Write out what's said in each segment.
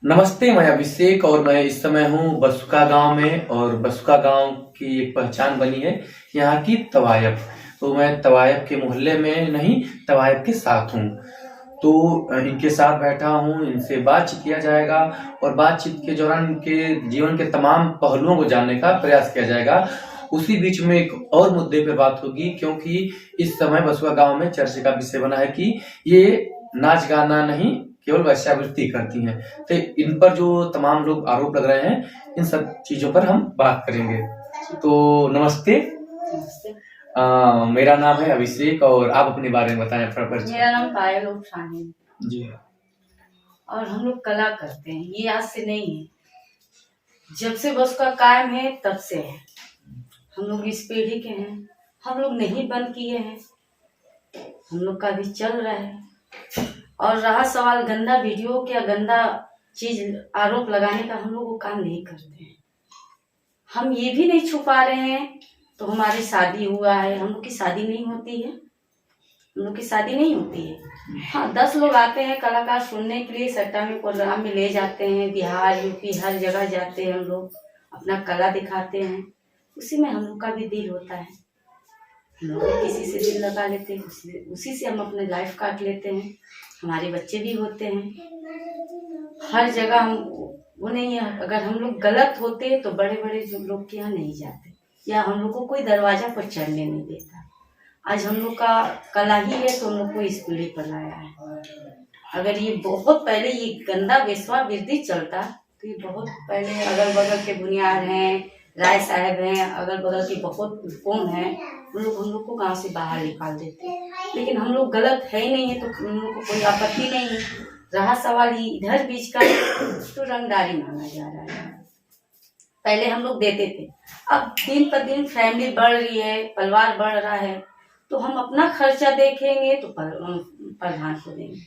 नमस्ते, मैं अभिषेक और मैं इस समय हूँ बसुका गांव में। और बसुका गांव की एक पहचान बनी है यहाँ की तवायफ। तो मैं तवायफ के मोहल्ले में नहीं, तवायफ के साथ हूँ। तो इनके साथ बैठा हूँ, इनसे बातचीत किया जाएगा और बातचीत के दौरान इनके जीवन के तमाम पहलुओं को जानने का प्रयास किया जाएगा। उसी बीच में एक और मुद्दे पर बात होगी, क्योंकि इस समय बसुका गांव में चर्चा का विषय बना है कि ये नाच गाना नहीं केवल वेश्यावृत्ति करती हैं। तो इन पर जो तमाम लोग आरोप लग रहे हैं, इन सब चीजों पर हम बात करेंगे। तो नमस्ते। मेरा नाम है अभिषेक और आप अपने बारे में बताएं। मेरा नाम पायल उर्फानी जी। और हम लोग कला करते हैं, ये आज से नहीं है, जब से बसुका कायम है तब से है। हम लोग इस पीढ़ी के हैं, हम लोग नहीं बंद किए हैं, हम लोग का भी चल रहा है। और रहा सवाल गंदा वीडियो या गंदा चीज आरोप लगाने का, हम लोग वो काम नहीं करते हैं। हम ये भी नहीं छुपा रहे हैं तो हमारी शादी हुआ है, हम लोग की शादी नहीं होती है, हम लोग की शादी नहीं होती है। हाँ, 10 लोग आते हैं कलाकार सुनने के लिए, सट्टा में प्रोग्राम में ले जाते हैं, बिहार यूपी हर जगह जाते हैं, हम लोग अपना कला दिखाते हैं, उसी में हम लोग का भी दिल होता है। हम लोग किसी से दिल लगा लेते हैं, उसी से हम अपने लाइफ काट लेते हैं, हमारे बच्चे भी होते हैं। हर जगह हम वो नहीं है, अगर हम लोग गलत होते तो बड़े बड़े जो लोग के यहाँ नहीं जाते, या हम लोग को कोई दरवाजा पर चढ़ने नहीं देता। आज हम लोग का कला ही है तो हम लोग को इस पीढ़ी पर लाया है। अगर ये बहुत पहले ये गंदा वेश्यावृत्ति चलता तो ये बहुत पहले अगल बगल के बुनियाद हैं, राय साहब हैं, अगल बगल के बहुत कौन हैं, हम लोग को गांव से बाहर निकाल देते। लेकिन हम लोग गलत है ही नहीं है तो हम लोग को कोई आपत्ति नहीं है। रहा सवाल इधर बीच का तो रंगदारी मांगा जा रहा है। पहले हम लोग देते थे, अब दिन पर दिन फैमिली बढ़ रही है, परिवार बढ़ रहा है, तो हम अपना खर्चा देखेंगे तो प्रधान को देंगे,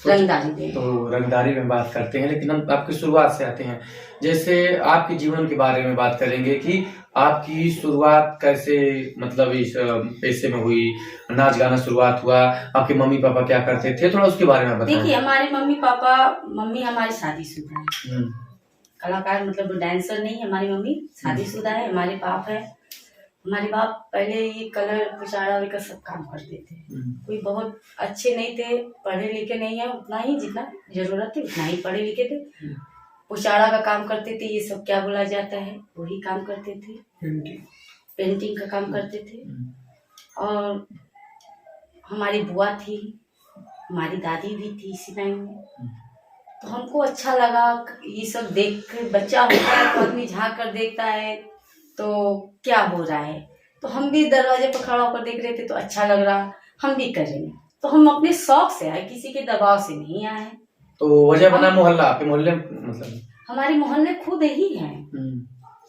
रंगदारी देंगे। तो रंगदारी में बात करते हैं, लेकिन हम आपकी शुरुआत से आते हैं। जैसे आपके जीवन के बारे में बात करेंगे कि आपकी शुरुआत कैसे, मतलब इस पेशे में हुई, नाच गाना शुरुआत हुआ, आपके मम्मी पापा क्या करते थे, थोड़ा उसके बारे में बताएं। देखिए, हमारे मम्मी हमारी शादीशुदा है, कलाकार मतलब डांसर नहीं, हमारी मम्मी शादीशुदा है। हमारे बाप है, हमारे बाप पहले ये कलर पुचाड़ा का सब काम करते थे, कोई बहुत अच्छे नहीं थे, पढ़े लिखे नहीं है, उतना ही जितना जरूरत थी उतना ही पढ़े लिखे थे। पुचाड़ा का काम करते थे, ये सब क्या बोला जाता है, वही काम करते थे, पेंटिंग का काम करते थे। और हमारी बुआ थी, हमारी दादी भी थी इसी लाइन में। तो हमको अच्छा लगा ये सब देख कर। बच्चा होता है तो आदमी झाँक कर देखता है तो क्या हो रहा है। तो हम भी दरवाजे पर खड़ा होकर देख रहे थे तो अच्छा लग रहा, हम भी करेंगे। तो हम अपने शौक से आए, किसी के दबाव से नहीं आए। तो वजह बना मोहल्ला, आपके मोहल्ले मतलब? हमारे मोहल्ले खुद ही हैं,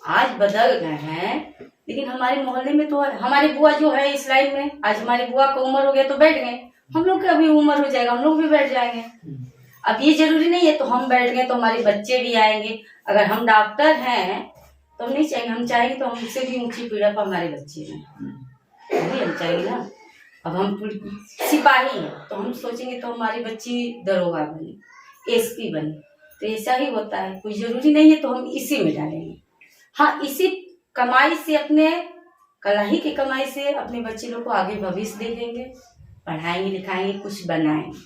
आज बदल गए हैं, लेकिन हमारे मोहल्ले में तो हमारी बुआ जो है इस लाइन में, आज हमारी बुआ का उम्र हो गया तो बैठ गए। हम लोग का भी उम्र हो जाएगा, हम लोग भी बैठ जाएंगे। अब ये जरूरी नहीं है तो हम बैठ गए तो हमारे बच्चे भी आएंगे। अगर हम डॉक्टर हैं तो हम नहीं चाहेंगे, हम चाहेंगे तो हमसे भी ऊंची पीढ़ा पर हमारे बच्चे हैं, वही हम चाहेंगे ना। अब हम सिपाही हैं तो हम सोचेंगे तो हमारी बच्ची दरोगा बने, एसपी बने, तो ऐसा ही होता है। कोई जरूरी नहीं है तो हम इसी में डालेंगे। हाँ, इसी कमाई से, अपने कलाई की कमाई से अपने बच्चे लोग को आगे भविष्य देखेंगे, पढ़ाएंगे लिखाएंगे, कुछ बनाएंगे।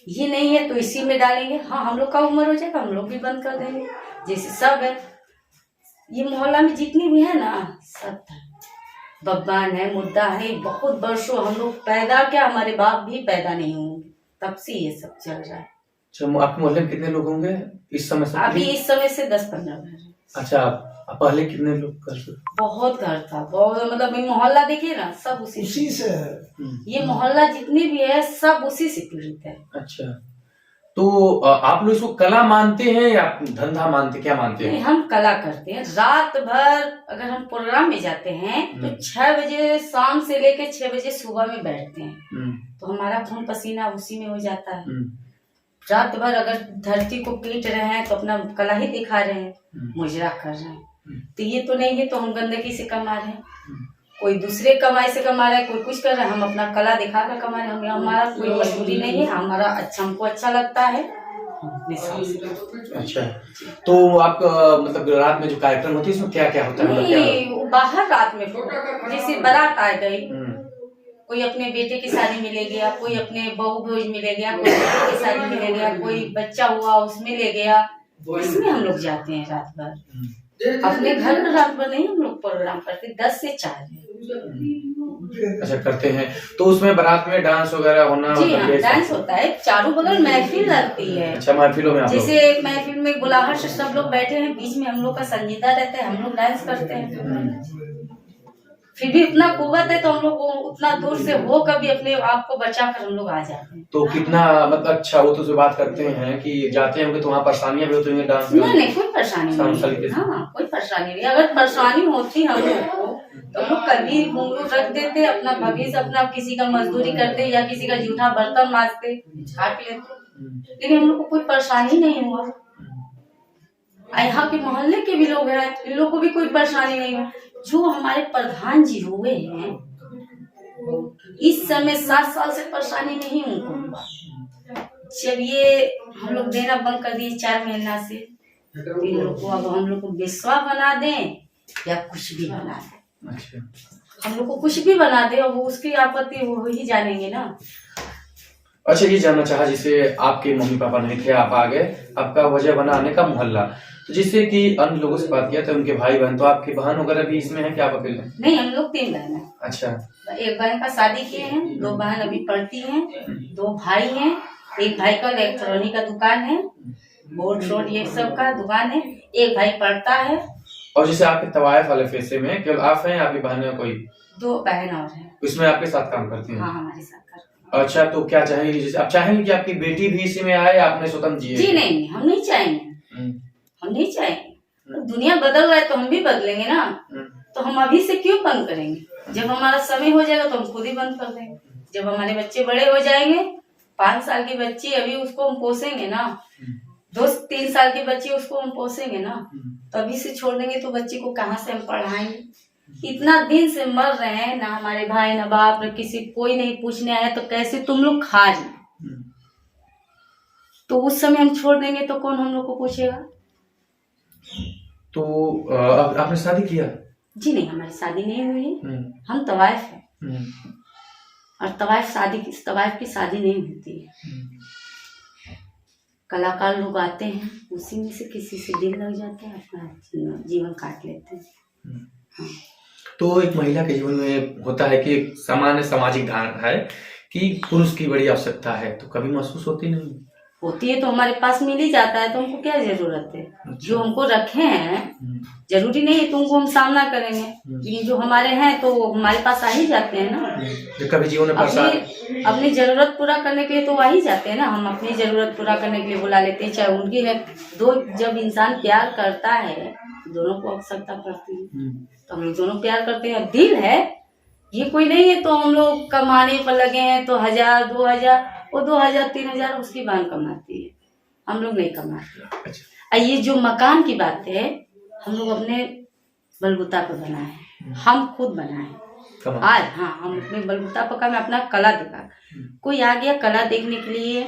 ये नहीं है तो इसी में डालेंगे। हाँ, हम लोग का उम्र हो जाएगा, हम लोग भी बंद कर देंगे। जैसे सब है, ये मोहल्ला में जितनी भी है ना, सब बब्बान है, मुद्दा है, बहुत वर्षों हम लोग पैदा, क्या हमारे बाप भी पैदा नहीं होंगे तब से ये सब चल रहा है। अच्छा, आपके मोहल्ले में कितने लोग होंगे इस समय से? अभी इस समय से 10-15 घर। अच्छा, पहले कितने लोग करते? बहुत घर था, बहुत, मतलब ये मोहल्ला देखिए ना, सब उसी से है। ये मोहल्ला जितनी भी है सब उसी से पीड़ित है। अच्छा, तो आप लोग इसको कला मानते हैं या धंधा मानते, क्या मानते हैं? हम कला करते हैं। रात भर अगर हम प्रोग्राम में जाते हैं तो 6 बजे शाम से लेकर 6 बजे सुबह में बैठते हैं, तो हमारा खून पसीना उसी में हो जाता है। रात भर अगर धरती को पीट रहे हैं तो अपना कला ही दिखा रहे हैं, मुजरा कर रहे हैं। तो ये तो नहीं है तो हम गंदगी से कमा रहे हैं, कोई दूसरे कमाई से कमा रहा है, कोई कुछ कर रहा है, हम अपना कला दिखा कर कमा रहे हैं। हमारा कोई मजबूरी नहीं है, हमारा अच्छा, हमको अच्छा लगता है। अच्छा, तो आप मतलब रात में जो कार्यक्रम होते हैं इसमें क्या क्या होता है? नहीं, बाहर रात में जैसे बारात आ गई, कोई अपने बेटे की शादी में ले गया, कोई अपने बहू भोज में ले गया, कोई बेटे की शादी में ले गया, कोई बच्चा हुआ उसमें ले गया, इसमें हम लोग जाते हैं रात भर। अपने घर में रात भर नहीं हम लोग प्रोग्राम करते, 10 से 4। अच्छा, करते हैं। तो उसमें बारात में डांस वगैरह होना? जी हाँ, डांस होता है, चारों बगल महफिल लगती है। अच्छा, महफिलों में जैसे महफिल में बुलाहट से सब लोग बैठे हैं, बीच में हम लोग का संगीता रहता है, हम लोग डांस करते हैं। फिर भी उतना कुवत है तो हम लोग उतना दूर से हो कभी अपने आप को बचा कर हम लोग आ जाते हैं। तो कितना मतलब अच्छा, वो तो जो बात करते हैं कि जाते हैं तो वहाँ परेशानियां भी होती हैं डांस में? नहीं, कोई परेशानी नहीं। हाँ, कोई परेशानी नहीं। अगर परेशानी होती हम लोग को तो हम लोग कभी घूंघट रख देते, अपना भविष्य, अपना किसी का मजदूरी करते या किसी का जूठा बर्तन मांजते, छाट लेते, लेकिन हम लोग को कोई परेशानी नहीं हुआ। यहाँ के मोहल्ले के भी लोग हैं, इन लोग को भी कोई परेशानी नहीं हुआ। जो हमारे प्रधान जी हुए हैं इस समय 7 साल से परेशानी नहीं उनको हुआ। जब ये हम लोग देना बंद कर दिए 4 महीना से, इन लोग को अब हम लोग को बेसवा बना दें या कुछ भी बना दें। अच्छा, हम लोग को कुछ भी बना दे और वो उसकी आपत्ति वो ही जानेंगे ना। अच्छा, ये जानना चाहा, जैसे आपके मम्मी पापा नहीं थे, आप आ गए, आपका वजह बना आने का मोहल्ला, तो जिससे कि अन्य लोगों से बात किया तो उनके भाई बहन, तो आपकी बहन वगैरह भी इसमें है क्या, आप अकेले? नहीं, हम लोग 3 बहन हैं। अच्छा, एक बहन का शादी किए हैं, 2 बहन अभी पढ़ती हैं, 2 भाई हैं। एक भाई का इलेक्ट्रॉनिक का दुकान है, बोर्ड शोर्ड ये सब का दुकान है, एक भाई पढ़ता है। और जैसे आपके तवायफ वाले फेसे में केवल आप हैं, आपकी बहन है कोई? 2 बहन और हैं, उसमें आपके साथ काम करती हैं? हाँ, हमारे साथ करती हैं। अच्छा, तो क्या चाहेंगे, जैसे आप चाहेंगे कि आपकी बेटी भी इसी में आए, आपने स्वतंत्र जिए? जी नहीं, हम नहीं चाहेंगे, हम नहीं चाहेंगे। दुनिया बदल रहा है तो हम भी बदलेंगे ना, तो हम अभी से क्यों बंद करेंगे? जब हमारा समय हो जाएगा तो हम खुद ही बंद कर देंगे। जब हमारे बच्चे बड़े हो जाएंगे, 5 साल की बच्ची अभी उसको हम पोसेंगे ना, 2-3 साल की बच्ची उसको हम पोसेंगे ना, तो अभी से छोड़ देंगे तो बच्चे को कहाँ से हम पढ़ाएंगे? इतना दिन से मर रहे हैं, ना हमारे भाई ना बाप, ना किसी, कोई नहीं पूछने आया, तो कैसे तुम लोग खा जाए? तो उस समय हम छोड़ देंगे तो कौन हम लोग को पूछेगा? तो आपने शादी किया? जी नहीं, हमारी शादी नहीं हुई है, हम तवाइफ है, और तवाइफ की शादी नहीं होती है। कलाकार लोग आते हैं, उसी में से किसी से दिल लग जाता है, अपना जीवन काट लेते हैं। हाँ। तो एक महिला के जीवन में होता है कि एक सामान्य सामाजिक धारणा है कि पुरुष की बड़ी आवश्यकता है, तो कभी महसूस होती नहीं? होती है तो हमारे पास मिल ही जाता है, तो हमको क्या जरूरत है? अच्छा। जो हमको रखे हैं जरूरी नहीं है तो उनको हम सामना करेंगे, लेकिन जो हमारे हैं तो वो हमारे पास आ ही जाते हैं ना। जो कभी जीवन में परेशान अपनी जरूरत पूरा करने के लिए तो आ ही जाते हैं ना। हम अपनी जरूरत पूरा करने के लिए बुला लेते हैं, चाहे उनकी है। जब इंसान प्यार करता है दोनों को आवश्यकता पड़ती है, तो हम लोग दोनों प्यार करते हैं। दिल है ये कोई नहीं है तो हम लोग कमाने पर लगे हैं तो 1000 2000 वो 2000 3000 उसकी बहन कमाती है, हम लोग नहीं कमाते। अच्छा। ये जो मकान की बात है हम लोग अपने बलबूता पर बनाए हैं, हम खुद बनाए आज। हाँ, हम अपने बलबूता पर में अपना कला दिखा। कोई आ गया कला देखने के लिए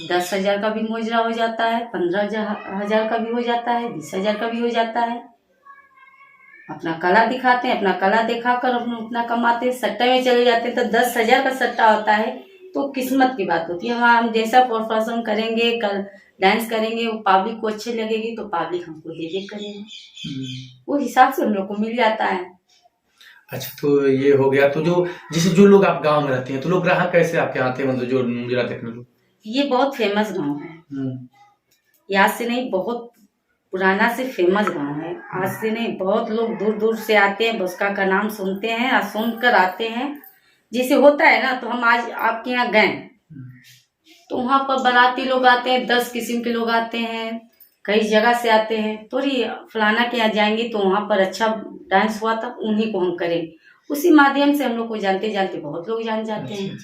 10,000 का भी मुआवजा हो जाता है, 15,000 का भी हो जाता है, 20,000 का भी हो जाता है। अपना कला दिखाते हैं, अपना कला दिखाकर अपना कमाते हैं। सट्टे में चले जाते हैं तो 10,000 का सट्टा होता है, तो किस्मत की बात होती है। हम जैसा परफॉर्म करेंगे, कल डांस करेंगे, वो पब्लिक को अच्छी लगेगी तो पब्लिक हमको दे करेगी, वो हिसाब से हम लोग को मिल जाता है। अच्छा, तो ये हो गया। तो जो लोग आप गांव में रहते हैं तो लोग ग्राहक कैसे आपके आते हैं, मतलब जो मुजरा देखने लोग? ये बहुत फेमस गांव है, याद से नहीं, बहुत पुराना से फेमस गांव है। आज से नहीं, बहुत लोग दूर दूर से आते हैं, बसका का नाम सुनते हैं और सुनकर आते हैं। जैसे होता है ना, तो हम आज आपके यहाँ गए तो वहाँ पर बाराती लोग आते हैं, 10 किस्म के लोग आते हैं, कई जगह से आते हैं। थोड़ी फलाना के यहाँ जाएंगे तो वहाँ पर अच्छा डांस हुआ था, उन्हीं को हम करें। उसी माध्यम से हम लोग को जानते जानते बहुत लोग जान जाते हैं।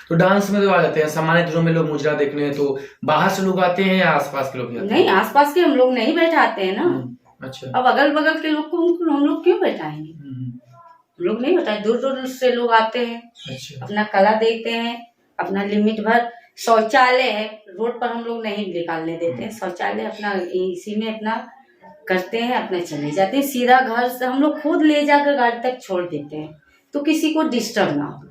तो डांस में तो आ जाते हैं, सामान्य दिनों में लोग मुजरा देखने, तो बाहर से लोग आते हैं या आसपास के लोग आते हैं? नहीं, आसपास के हम लोग नहीं बैठाते हैं ना। अच्छा। अब अगल बगल के लोग को हम लोग क्यों बैठाएंगे? हम लोग नहीं बैठाए, दूर दूर से लोग आते हैं। अच्छा। अपना कला देखते हैं, अपना लिमिट भर। शौचालय है रोड पर, हम लोग नहीं निकालने देते हैं। शौचालय अपना इसी में अपना करते हैं, अपना चले जाते हैं। सीधा घर से हम लोग खुद ले जाकर गाड़ी तक छोड़ देते हैं, तो किसी को डिस्टर्ब ना हो।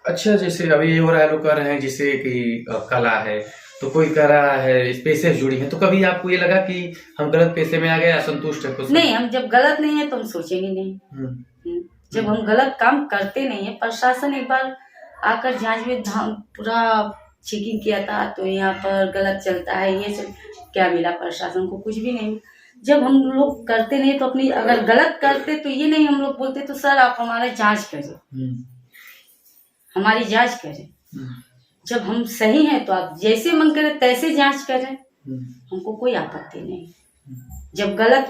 अच्छा, जैसे अभी ये हो रहा है, लोग कह रहे हैं जैसे कि कला है, तो कोई कह रहा है इस पेशे से जुड़ी है, तो कभी आपको ये लगा कि हम गलत पेशे में आ गए, असंतुष्ट है कुछ? नहीं, हम जब गलत नहीं है तो हम सोचेंगे नहीं। जब हम गलत काम करते नहीं है, प्रशासन एक बार आकर जांच में पूरा चेकिंग किया था, तो यहाँ पर गलत चलता है, ये सब क्या मिला प्रशासन को? कुछ भी नहीं। जब हम लोग करते नहीं तो अपनी, अगर गलत करते तो ये नहीं हम लोग बोलते तो सर आप हमारा जांच करें, हमारी जांच करें। जब हम सही हैं तो आप जैसे मन करे तैसे जांच करें, हमको कोई आपत्ति नहीं। जब गलत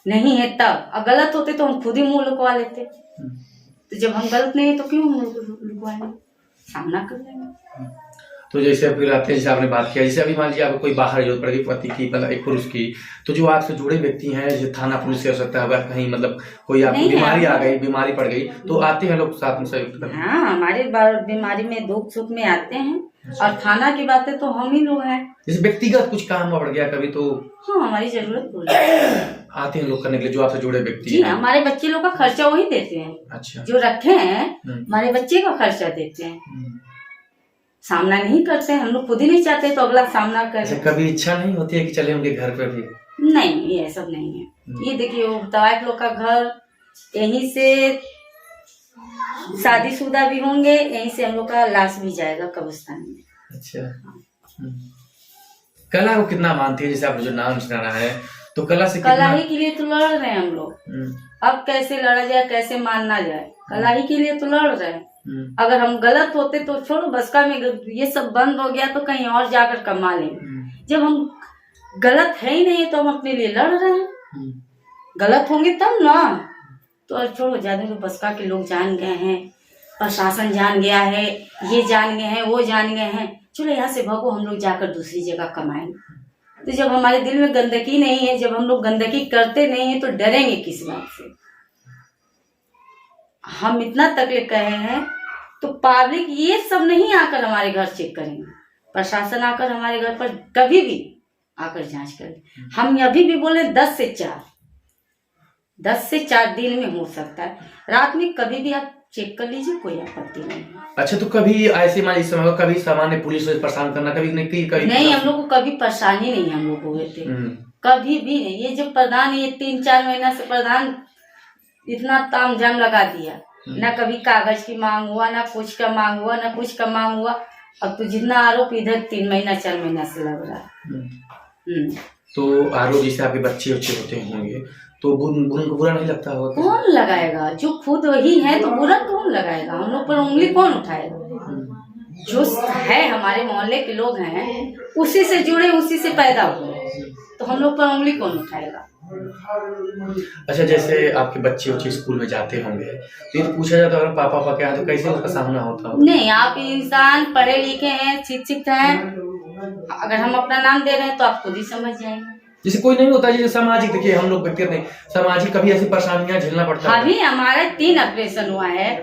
नहीं है तब, अब गलत होते तो हम खुद ही मुंह लुकवा लेते। तो जब हम गलत नहीं है तो क्यों मुंह लुकवाएंगे, सामना कर लेंगे। तो जैसे फिर आते हैं, जैसे आपने बात किया, जैसे अभी मान लीजिए आपको कोई बाहर जरूरत पड़ गई, पति की मतलब एक पुरुष की, तो जो आपसे जुड़े व्यक्ति हैं, जैसे थाना पुलिस से हो सकता है, अगर कहीं मतलब कोई आपको बीमारी आ गई, बीमारी पड़ गई, तो आते हैं लोग साथ में सहयोग करने? हाँ, हमारे बीमारी में दुख सुख में आते हैं। और थाना की बातें तो हम ही लोग हैं। जैसे व्यक्तिगत कुछ काम पड़ गया कभी तो? हाँ, हमारी जरूरत पूरी आते हैं लोग करने के लिए, जो आपसे जुड़े व्यक्ति जी। हमारे बच्चे लोग का खर्चा वही देते हैं। अच्छा। जो रखे हैं हमारे बच्चे का खर्चा देते हैं, सामना नहीं करते हैं। हम लोग खुद ही नहीं चाहते तो अगला सामना करे। कभी इच्छा नहीं होती है कि चले उनके घर पे भी? नहीं, ये सब नहीं है। ये देखिए, तवायफ लोग का घर यहीं से शादीशुदा भी होंगे, यहीं से हम लोग का लाश भी जाएगा कब्रिस्तान में। अच्छा। कला को कितना मानती है? जैसे आपने जो नाम सुना है, तो कला से कला ही के लिए तो लड़ रहे हैं हम लोग। अब कैसे लड़ा जाए, कैसे मानना जाए, कला ही के लिए तो लड़ रहे हैं। अगर हम गलत होते तो छोड़ो, बसका में ये सब बंद हो गया तो कहीं और जाकर कमा लेंगे। जब हम गलत है ही नहीं तो हम अपने लिए लड़ रहे हैं। गलत होंगे तब ना, तो छोड़ो, ज्यादा तो बसका के लोग जान गए हैं, प्रशासन जान गया है, ये जान गए हैं, वो जान गए हैं, चलो यहाँ से भागो, हम लोग जाकर दूसरी जगह कमाएंगे। तो जब हमारे दिल में गंदगी नहीं है, जब हम लोग गंदगी करते नहीं है, तो डरेंगे किस बात से? हम इतना तकलीफ कहे हैं तो पब्लिक ये सब नहीं आकर हमारे घर चेक करेंगे। प्रशासन आकर हमारे घर पर कभी भी आकर जांच करें। हम अभी भी बोले 10 से 4 दिन में हो सकता है, रात में कभी भी आप चेक कर लीजिए, कोई आपत्ति नहीं। अच्छा, तो कभी ऐसे मान इस समय कभी सामान्य पुलिस से परेशान करना कभी नहीं? हम लोग को कभी परेशानी नहीं हम लोग हुए थे, कभी भी नहीं। ये जब प्रधान, ये 3-4 महीना से प्रधान इतना तामझाम लगा दिया, ना कभी कागज की मांग हुआ, ना कुछ का मांग हुआ, ना कुछ का मांग हुआ। अब तो जितना आरोप इधर 3 महीना 4 महीना से लग रहा है। तो आरोप जैसे आपके बच्चे होते होंगे तो उनको बुरा नहीं लगता होगा? कौन लगाएगा? जो खुद वही है तो बुरा कौन लगाएगा? हम लोग पर उंगली कौन उठाएगा? जो है हमारे मोहल्ले के लोग हैं, उसी से जुड़े, उसी से पैदा हुए, तो हम लोग पर उंगली कौन उठाएगा? अच्छा, जैसे आपके बच्चे स्कूल में जाते होंगे तो ये पूछा जाता है पापा क्या है, तो कैसे उसका सामना होता है? नहीं, आप इंसान पढ़े लिखे हैं, शिक्षित हैं, अगर हम अपना नाम दे रहे हैं तो आप खुद ही समझ जाएंगे। जैसे कोई नहीं होता, जैसे सामाजिक, देखिए हम लोग व्यक्तिगत नहीं, सामाजिक कभी ऐसी परेशानियां झेलना पड़ता है? अभी हमारा 3 ऑपरेशन हुआ है,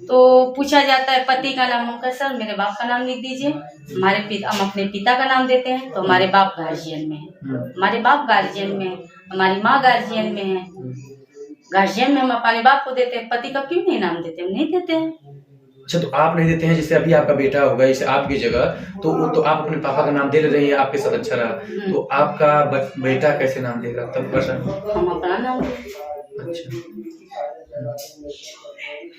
तो पूछा जाता है पति का नाम, हम सर मेरे बाप का नाम लिख दीजिए। हमारे पिता, हम अपने पिता का नाम देते हैं तो हमारे बाप गार्जियन में है, हमारे बाप गार्जियन में है, हमारी माँ गार्जियन में है। गार्जियन में हम अपने बाप को देते हैं, पति का क्यों नहीं नाम देते? हम नहीं देते हैं। अच्छा, तो आप नहीं देते हैं? जैसे अभी आपका बेटा होगा जैसे आपकी जगह, तो आप अपने पापा का नाम दे रहे हैं, आपके साथ अच्छा रहा, तो आपका बेटा कैसे नाम देगा तब? हम अपना नाम। अच्छा,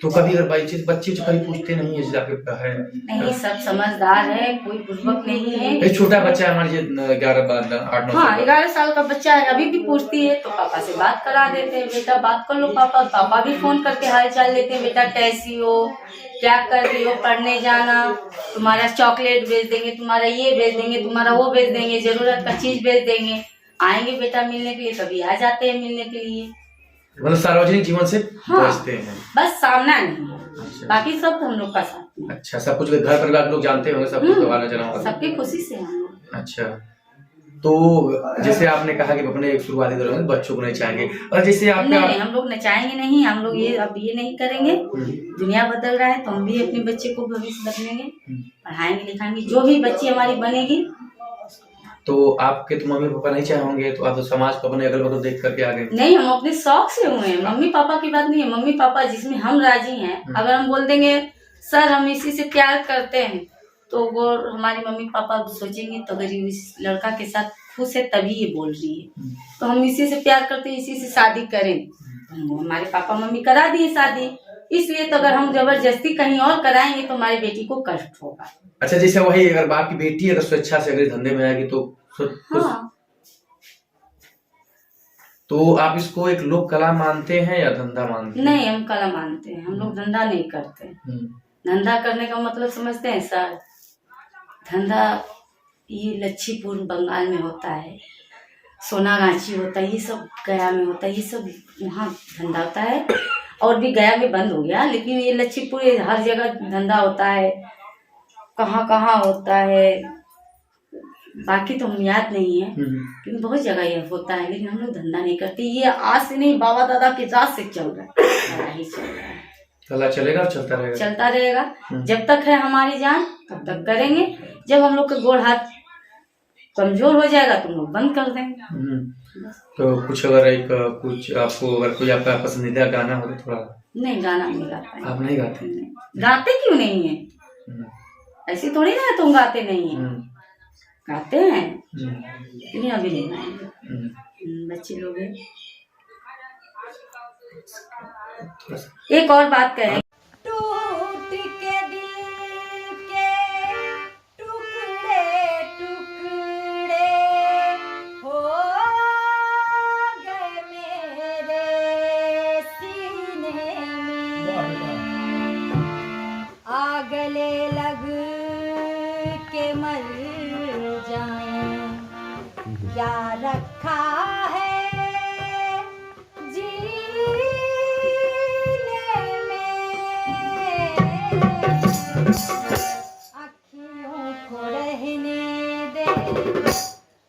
तो कभी अगर बाई चीज बच्चे जो कभी पूछते नहीं है, जैसे आपके है नहीं, सब समझदार है, कोई बुर्बक नहीं है। एक छोटा बच्चा है हमारे 11-8-9 हाँ, 11 साल का बच्चा है, अभी भी पूछती है तो पापा से बात करा देते हैं, बेटा बात कर लो पापा। पापा भी फोन करके हाल चाल लेते हैं, बेटा कैसी हो, क्या कर रही हो, पढ़ने जाना, तुम्हारा चॉकलेट भेज देंगे, तुम्हारा ये भेज देंगे, तुम्हारा वो भेज देंगे, जरूरत का चीज भेज देंगे। आएंगे बेटा मिलने के लिए, कभी आ जाते हैं मिलने के लिए। मतलब सार्वजनिक जीवन से बचते हैं, बस सामना नहीं है। अच्छा। बाकी सब हम लोग का साथ में। अच्छा, सब कुछ घर परिवार लोग जानते होंगे, सब कुछ आना जाना होगा, सबकी खुशी से हम लोग। अच्छा, तो जैसे आपने कहा कि अपने शुरुआती दौर में बच्चों को नहीं चाहेंगे, और जैसे आपका नहीं, हम लोग नचाएंगे नहीं, हम लोग ये अब ये नहीं करेंगे। दुनिया बदल रहा है तो हम भी अपने बच्चे को भविष्य बदलेंगे, पढ़ाएंगे लिखाएंगे, जो भी बच्ची हमारी बनेगी। तो आपके तो मम्मी पापा नहीं चाहे होंगे, तो आप तो समाज को अपने अगल बगल देख करके आ गए? नहीं, हम अपने शौक से हुए हैं, मम्मी पापा की बात नहीं है। मम्मी पापा जिसमें हम राजी हैं, अगर हम बोल देंगे सर हम इसी से प्यार करते हैं, तो वो हमारी मम्मी पापा सोचेंगे तो अगर इस लड़का के साथ खुश है तभी ये बोल रही है, तो हम इसी से प्यार करते हैं, इसी से शादी करें। हमारे पापा मम्मी करा दिए शादी, इसलिए तो अगर हम जबरदस्ती कहीं और कराएंगे तो हमारी बेटी को कष्ट होगा। अच्छा, जैसे वही अगर आपकी बेटी अगर स्वेच्छा से अगर धंधे में आएगी तो हाँ। तो आप इसको एक लोक कला मानते हैं या धंधा मानते हैं? नहीं, हम कला मानते हैं, हम लोग धंधा नहीं करते। धंधा करने का मतलब समझते हैं सर? धंधा ये लच्छीपुर बंगाल में होता है, सोनागाछी होता है, ये सब गया में होता है, ये सब वहाँ धंधा होता है। और भी गया में बंद हो गया, लेकिन ये लच्छीपुर हर जगह धंधा होता है, कहाँ कहाँ होता है बाकी तो हम याद नहीं है, लेकिन बहुत जगह ये होता है। लेकिन हम लोग धंधा नहीं करते, ये आज से नहीं, बाबा दादा के जात से चल रहा है, ही चल रहा है। कला चलेगा और चलता रहेगा? चलता रहेगा, जब तक है हमारी जान तब तक करेंगे। जब हम लोग का गोड़ हाथ कमजोर हो जाएगा तो हम लोग बंद कर देंगे। तो कुछ अगर कुछ आपको अगर कोई आपका पसंदीदा गाना हो तो थोड़ा? नहीं, गाना नहीं गाता है। आप नहीं गाते? गाते क्यों नहीं है? ऐसी थोड़ी ना तुम गाते नहीं है, गाते हैं, लेकिन अभी नहीं गाएंगे, बच्चे लोग हैं। एक और बात कहें, टूट के दिल के टुकड़े टुकड़े हो गए मेरे सीने में, आग ले लग के मर जाए, क्या रखा है अखियों को रहने दे,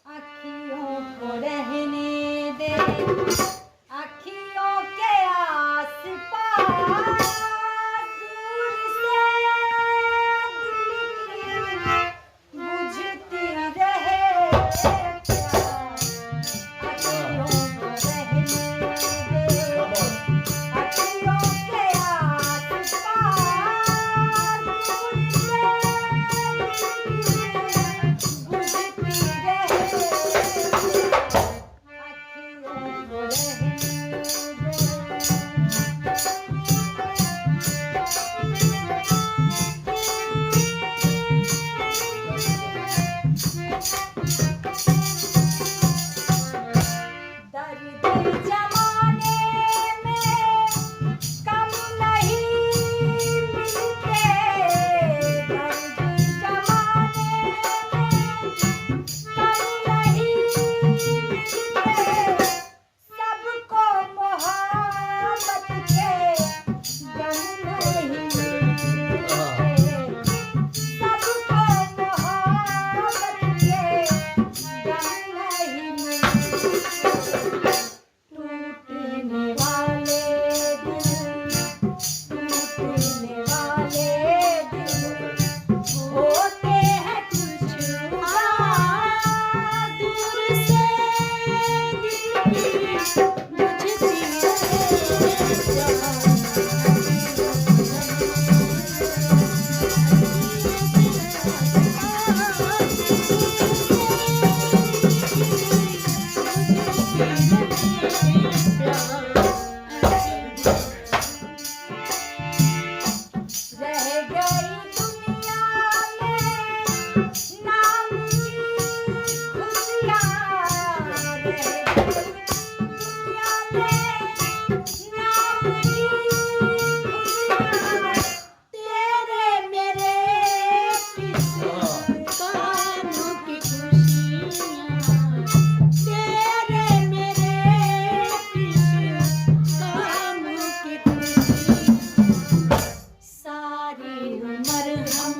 अखियों को रहने दे, अखियों के आस पास दूर से दिल की बुझती रहे प्यार। हम